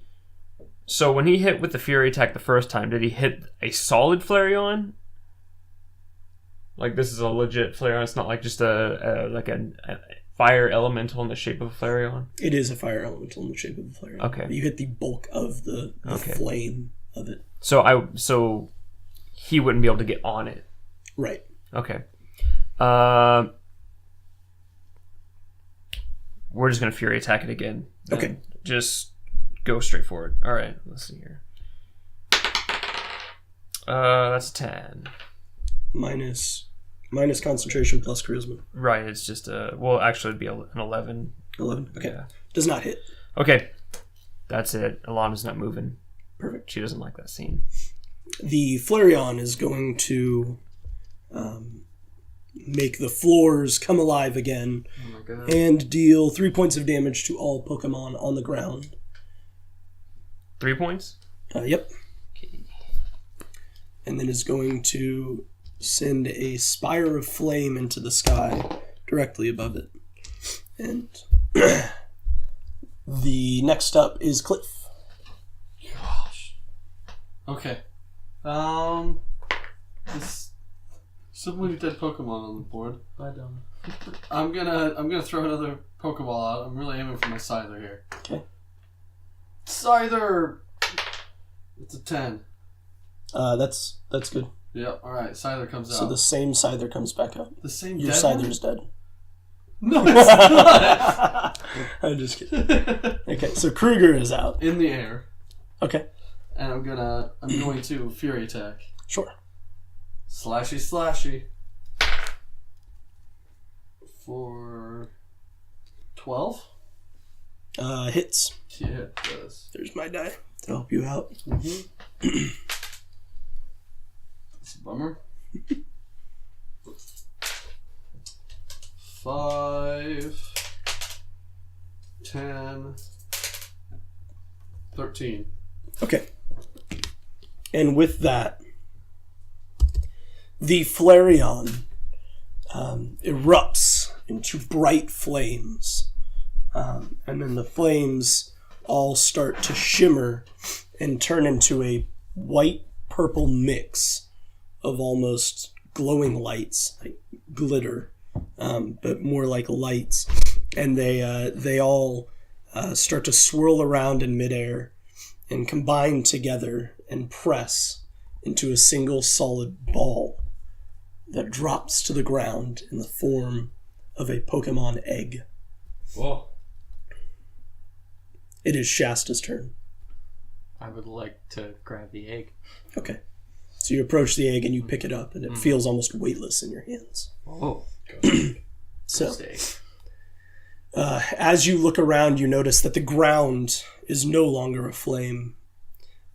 So when he hit with the Fury attack the first time, did he hit a solid Flareon? Like this is a legit Flareon. It's not like just a fire elemental in the shape of a Flareon. It is a fire elemental in the shape of a Flareon. Okay. You hit the bulk of the flame of it. So he wouldn't be able to get on it. Right. Okay. We're just gonna Fury attack it again. Okay. Just go straight forward. All right. Let's see here. That's a 10. Minus concentration plus charisma. Right. It's just actually it'd be an 11. 11. Okay. Yeah. Does not hit. Okay. That's it. Alana's not moving. Perfect. She doesn't like that scene. The Flareon is going to make the floors come alive again Oh my god. and deal 3 points of damage to all Pokemon on the ground. 3 points? Yep. Okay. And then is going to send a spire of flame into the sky directly above it. And the next up is Cliff. Gosh. Okay. This so many dead Pokemon on the board. Bye, Dom. I'm gonna throw another Pokeball out. I'm really aiming for my Scyther here. Okay. Scyther. It's a 10. That's good. Yep. All right. Scyther comes So out. the same Scyther comes back up. The same. Your dead Scyther's dead. one? No, it's not. I'm just kidding. Okay, so Krueger is out. In the air, Okay, and I'm going to Fury attack. sure. Slashy. For 12. Hits. Yeah, it does. There's my die to help you out. It's a bummer. 5, 10, 13. Okay. And with that, the Flareon erupts into bright flames. And then the flames all start to shimmer and turn into a white-purple mix of almost glowing lights, like glitter, but more like lights. And they all start to swirl around in midair and combine together and press into a single solid ball that drops to the ground in the form of a Pokemon egg. Whoa. It is Shasta's turn. I would like to grab the egg. Okay. So you approach the egg and you pick it up, and it feels almost weightless in your hands. Oh. So, Egg. As you look around, you notice that the ground is no longer aflame,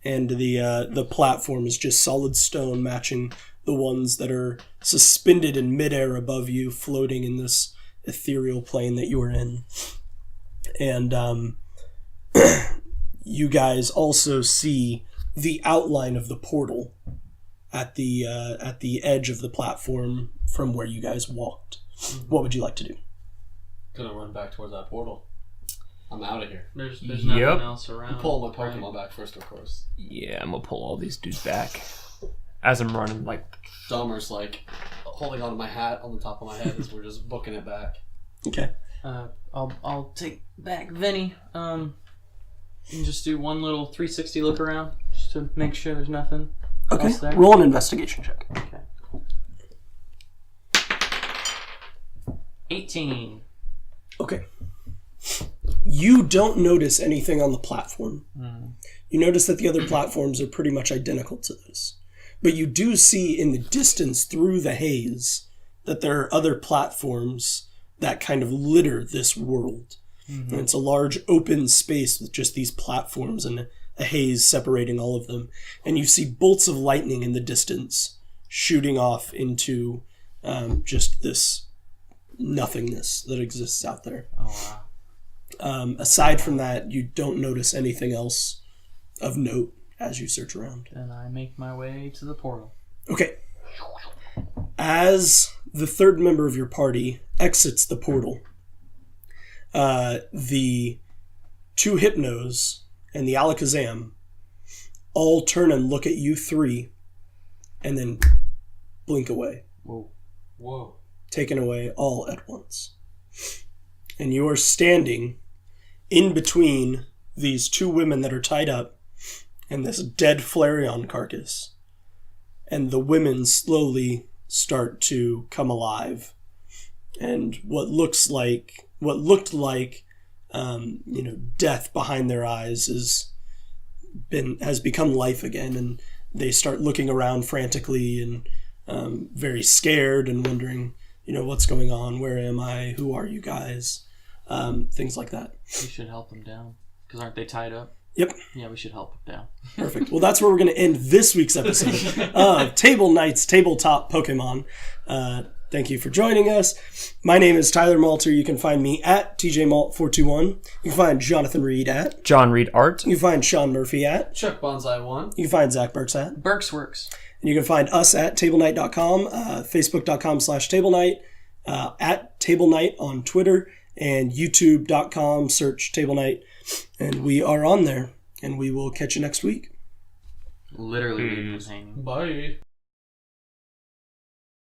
and the platform is just solid stone, matching the ones that are suspended in midair above you, floating in this ethereal plane that you are in. And you guys also see the outline of the portal at the edge of the platform from where you guys walked. What would you like to do? Gonna run back towards that portal. I'm out of here. There's nothing else around. I'm pulling my Pokemon back first, of course. Yeah, I'm gonna pull all these dudes back as I'm running. Like Dahmer's like holding onto my hat on the top of my head as we're just booking it back. Okay. I'll take back Vinny. And just do one little 360 look around just to make sure there's nothing else there. Roll an investigation check. Okay. 18. Okay. You don't notice anything on the platform. You notice that the other platforms are pretty much identical to this. But you do see in the distance through the haze that there are other platforms that kind of litter this world. And it's a large open space with just these platforms and a haze separating all of them. And you see bolts of lightning in the distance shooting off into just this nothingness that exists out there. Oh, wow. Aside from that, you don't notice anything else of note as you search around. And I make my way to the portal. Okay. As the third member of your party exits the portal, the two Hypnos and the Alakazam all turn and look at you three and then blink away. Whoa. Taken away all at once. And you are standing in between these two women that are tied up and this dead Flareon carcass. And the women slowly start to come alive. And what looked like death behind their eyes has become life again, and they start looking around frantically and very scared and wondering, what's going on? Where am I? Who are you guys? Things like that. We should help them down. Because aren't they tied up? Yep. Yeah, we should help them down. Perfect. Well, that's where we're going to end this week's episode of Table Knights Tabletop Pokemon. Thank you for joining us. My name is Tyler Malter. You can find me at TJMalt421. You can find Jonathan Reed at John Reed Art. You can find Shawn Murphy at Chuck Bonsai1. You can find Zach Birkes at Birkes Works. And you can find us at TableKnight.com, Facebook.com/TableKnight, at TableKnight on Twitter, and YouTube.com, search TableKnight. And we are on there, and we will catch you next week. Literally leaving us hanging. Bye.